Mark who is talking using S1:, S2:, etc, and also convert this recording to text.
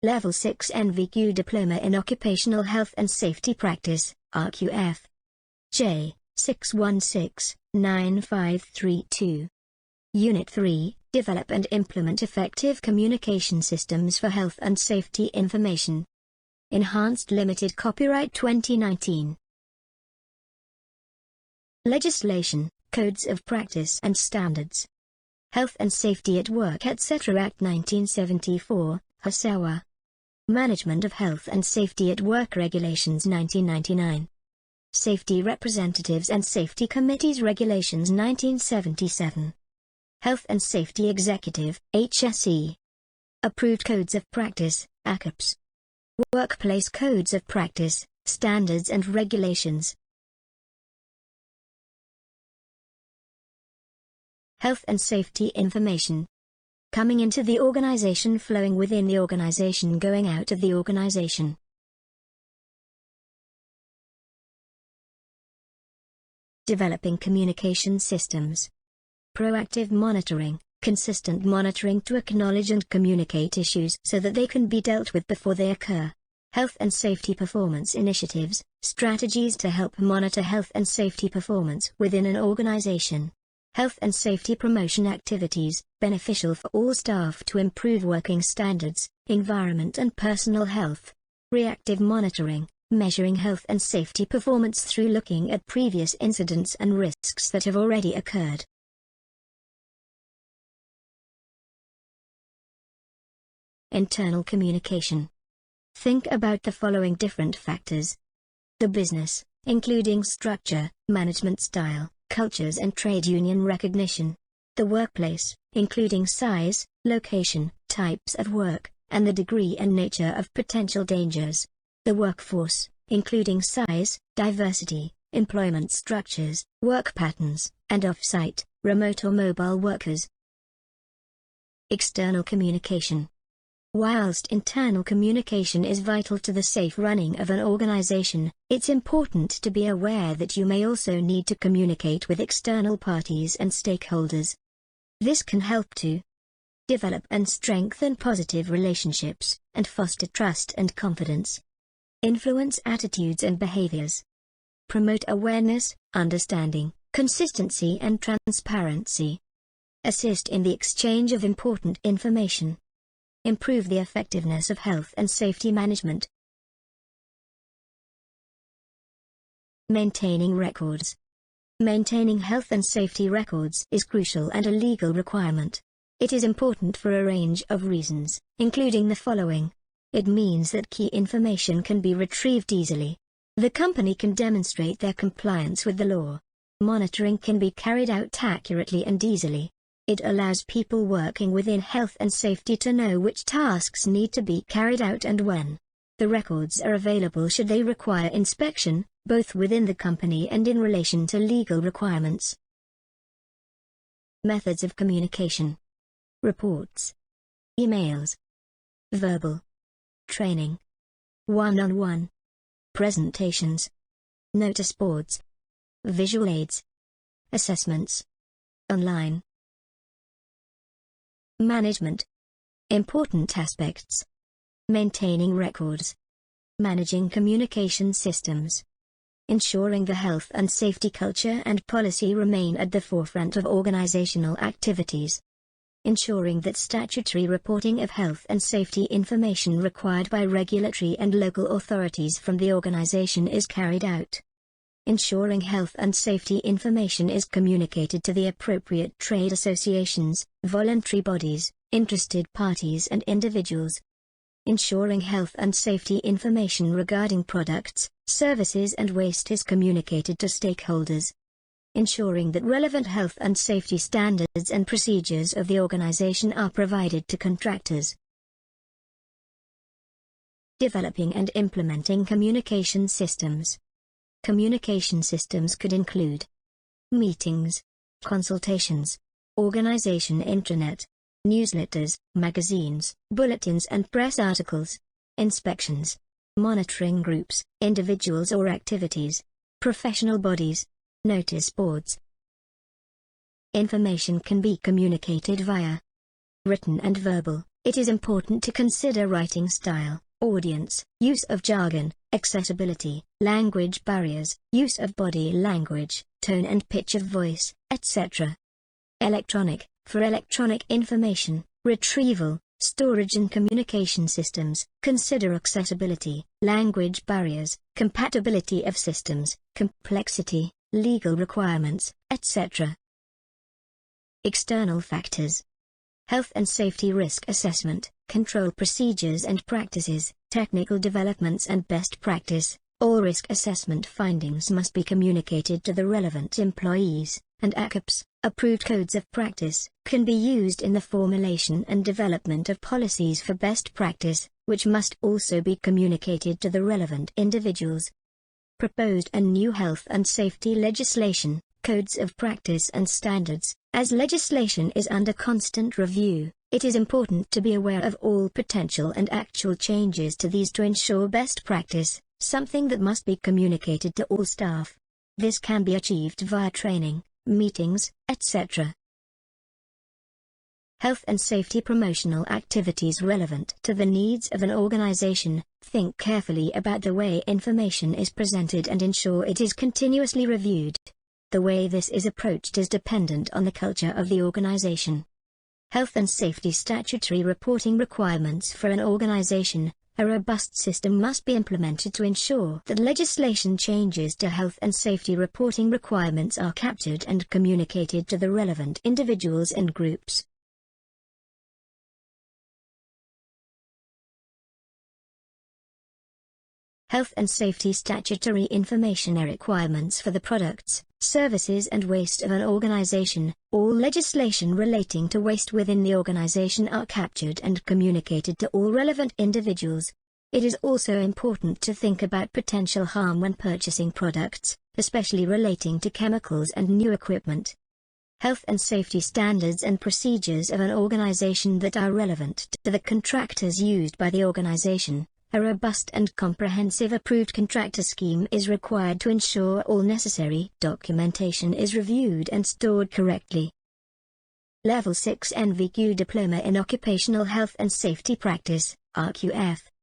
S1: Level 6 NVQ Diploma in Occupational Health and Safety Practice, RQF. J. 616-9532. Unit 3, Develop and Implement Effective Communication Systems for Health and Safety Information. Enhanced Limited Copyright 2019. Legislation, Codes of Practice and Standards. Health and Safety at Work etc. Act 1974, HSAWA. Management of Health and Safety at Work Regulations 1999. Safety Representatives and Safety Committees Regulations 1977. Health and Safety Executive, HSE. Approved Codes of Practice, ACOPS. Workplace Codes of Practice, Standards and Regulations. Health and Safety Information. Coming into the organization, flowing within the organization, going out of the organization. Developing communication systems. Proactive monitoring, consistent monitoring to acknowledge and communicate issues so that they can be dealt with before they occur. Health and safety performance initiatives, strategies to help monitor health and safety performance within an organization. Health and safety promotion activities, beneficial for all staff to improve working standards, environment and personal health. Reactive monitoring, measuring health and safety performance through looking at previous incidents and risks that have already occurred. Internal communication. Think about the following different factors. The business, including structure, management style, cultures and trade union recognition. The workplace, including size, location, types of work, and the degree and nature of potential dangers. The workforce, including size, diversity, employment structures, work patterns, and off-site, remote or mobile workers. External communication. Whilst internal communication is vital to the safe running of an organization, it's important to be aware that you may also need to communicate with external parties and stakeholders. This can help to develop and strengthen positive relationships, and foster trust and confidence. Influence attitudes and behaviors. Promote awareness, understanding, consistency and transparency. Assist in the exchange of important information. Improve the effectiveness of health and safety management. Maintaining records. Maintaining health and safety records is crucial and a legal requirement. It is important for a range of reasons, including the following. It means that key information can be retrieved easily. The company can demonstrate their compliance with the law. Monitoring can be carried out accurately and easily. It allows people working within health and safety to know which tasks need to be carried out and when. The records are available should they require inspection, both within the company and in relation to legal requirements. Methods of communication. Reports. Emails. Verbal. Training. One-on-one. Presentations. Notice boards. Visual aids. Assessments. Online. Management. Important aspects. Maintaining records. Managing communication systems. Ensuring the health and safety culture and policy remain at the forefront of organizational activities. Ensuring that statutory reporting of health and safety information required by regulatory and local authorities from the organization is carried out. Ensuring health and safety information is communicated to the appropriate trade associations, voluntary bodies, interested parties and individuals. Ensuring health and safety information regarding products, services and waste is communicated to stakeholders. Ensuring that relevant health and safety standards and procedures of the organization are provided to contractors. Developing and implementing communication systems. Communication systems could include meetings, consultations, organization intranet, newsletters, magazines, bulletins and press articles, inspections, monitoring groups, individuals or activities, professional bodies, notice boards. Information can be communicated via written and verbal, It is important to consider writing style, audience, use of jargon, accessibility, language barriers, use of body language, tone and pitch of voice, etc. Electronic, for electronic information, retrieval, storage and communication systems, consider accessibility, language barriers, compatibility of systems, complexity, legal requirements, etc. External factors. Health and safety risk assessment, control procedures and practices, technical developments and best practice. All risk assessment findings must be communicated to the relevant employees, and ACOPs, approved codes of practice, can be used in the formulation and development of policies for best practice, which must also be communicated to the relevant individuals. Proposed and new health and safety legislation, codes of practice and standards. As legislation is under constant review, it is important to be aware of all potential and actual changes to these to ensure best practice, something that must be communicated to all staff. This can be achieved via training, meetings, etc. Health and safety promotional activities relevant to the needs of an organization. Think carefully about the way information is presented and ensure it is continuously reviewed. The way this is approached is dependent on the culture of the organization. Health and safety statutory reporting requirements for an organization. A robust system must be implemented to ensure that legislation changes to health and safety reporting requirements are captured and communicated to the relevant individuals and groups. Health and safety statutory information requirements for the products, services and waste of an organization. All legislation relating to waste within the organization are captured and communicated to all relevant individuals. It is also important to think about potential harm when purchasing products, especially relating to chemicals and new equipment. Health and safety standards and procedures of an organization that are relevant to the contractors used by the organization. A robust and comprehensive approved contractor scheme is required to ensure all necessary documentation is reviewed and stored correctly. Level 6 NVQ Diploma in Occupational Health and Safety Practice, RQF.